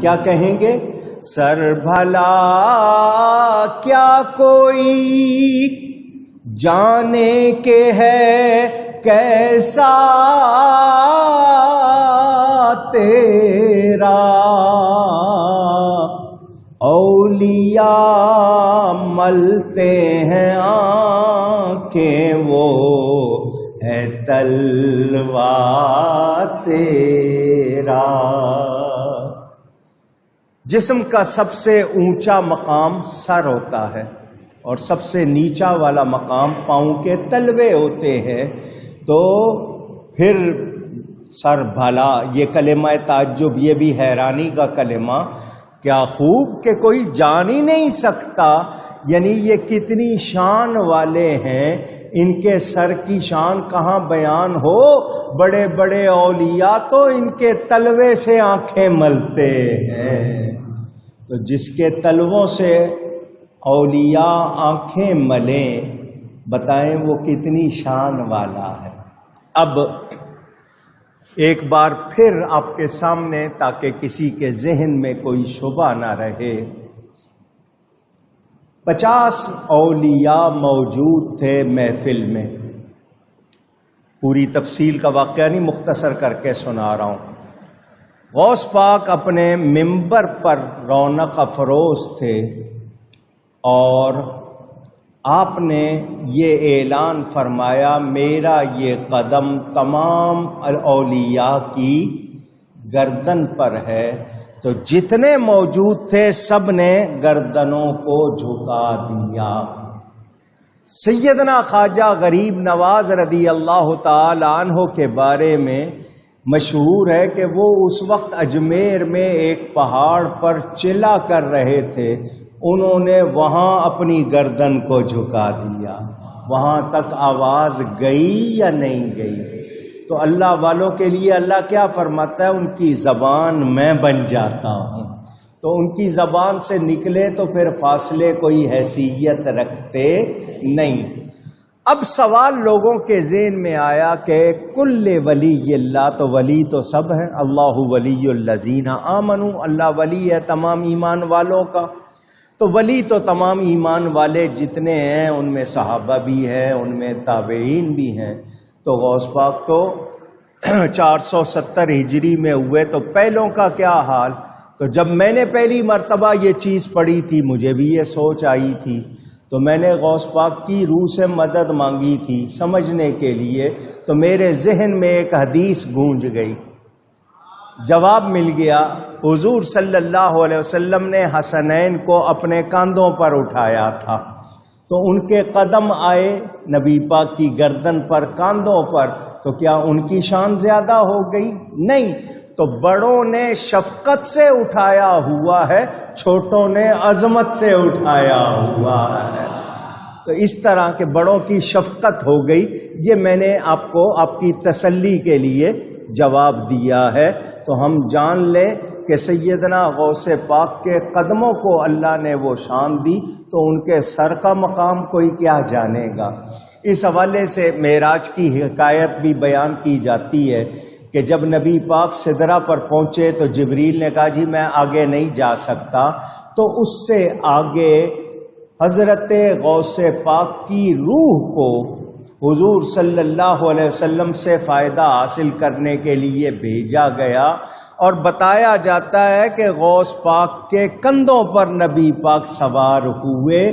کیا کہیں گے؟ سر بھلا کیا کوئی جانے کے ہے کیسا تیرا، اولیاء ملتے ہیں آنکھیں وہ ہے تلوا تیرا۔ جسم کا سب سے اونچا مقام سر ہوتا ہے اور سب سے نیچا والا مقام پاؤں کے تلوے ہوتے ہیں، تو پھر سر بھلا، یہ کلمہ تعجب، یہ بھی حیرانی کا کلمہ، کیا خوب کہ کوئی جان ہی نہیں سکتا، یعنی یہ کتنی شان والے ہیں، ان کے سر کی شان کہاں بیان ہو؟ بڑے بڑے اولیاء تو ان کے تلوے سے آنکھیں ملتے ہیں، تو جس کے تلووں سے اولیاء آنکھیں ملیں، بتائیں وہ کتنی شان والا ہے۔ اب ایک بار پھر آپ کے سامنے، تاکہ کسی کے ذہن میں کوئی شبہ نہ رہے، 50 اولیاء موجود تھے محفل میں، پوری تفصیل کا واقعہ نہیں، مختصر کر کے سنا رہا ہوں۔ غوث پاک اپنے منبر پر رونق افروز تھے اور آپ نے یہ اعلان فرمایا، میرا یہ قدم تمام اولیاء کی گردن پر ہے، تو جتنے موجود تھے سب نے گردنوں کو جھکا دیا۔ سیدنا خواجہ غریب نواز رضی اللہ تعالی عنہ کے بارے میں مشہور ہے کہ وہ اس وقت اجمیر میں ایک پہاڑ پر چلا کر رہے تھے، انہوں نے وہاں اپنی گردن کو جھکا دیا۔ وہاں تک آواز گئی یا نہیں گئی؟ تو اللہ والوں کے لیے اللہ کیا فرماتا ہے؟ ان کی زبان میں بن جاتا ہوں، تو ان کی زبان سے نکلے تو پھر فاصلے کوئی حیثیت رکھتے نہیں۔ اب سوال لوگوں کے ذہن میں آیا کہ کل ولی اللہ، تو ولی تو سب ہیں، اللہ ولی الذین آمنوا، اللہ ولی ہے تمام ایمان والوں کا، تو ولی تو تمام ایمان والے جتنے ہیں ان میں صحابہ بھی ہیں، ان میں تابعین بھی ہیں، تو غوث پاک تو 470 ہجری میں ہوئے، تو پہلوں کا کیا حال؟ تو جب میں نے پہلی مرتبہ یہ چیز پڑھی تھی، مجھے بھی یہ سوچ آئی تھی، تو میں نے غوث پاک کی روح سے مدد مانگی تھی سمجھنے کے لیے، تو میرے ذہن میں ایک حدیث گونج گئی، جواب مل گیا۔ حضور صلی اللہ علیہ وسلم نے حسنین کو اپنے کاندھوں پر اٹھایا تھا، تو ان کے قدم آئے نبی پاک کی گردن پر، کاندھوں پر، تو کیا ان کی شان زیادہ ہو گئی؟ نہیں، تو بڑوں نے شفقت سے اٹھایا ہوا ہے، چھوٹوں نے عظمت سے اٹھایا ہوا ہے، تو اس طرح کے بڑوں کی شفقت ہو گئی۔ یہ میں نے آپ کو آپ کی تسلی کے لیے جواب دیا ہے، تو ہم جان لیں کہ سیدنا غوث پاک کے قدموں کو اللہ نے وہ شان دی، تو ان کے سر کا مقام کوئی کیا جانے گا۔ اس حوالے سے معراج کی حکایت بھی بیان کی جاتی ہے کہ جب نبی پاک سدرہ پر پہنچے تو جبریل نے کہا جی میں آگے نہیں جا سکتا، تو اس سے آگے حضرت غوث پاک کی روح کو حضور صلی اللہ علیہ وسلم سے فائدہ حاصل کرنے کے لیے بھیجا گیا، اور بتایا جاتا ہے کہ غوث پاک کے کندھوں پر نبی پاک سوار ہوئے،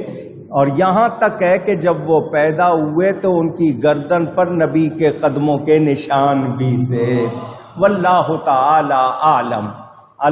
اور یہاں تک ہے کہ جب وہ پیدا ہوئے تو ان کی گردن پر نبی کے قدموں کے نشان بھی تھے۔ واللہ تعالی عالم۔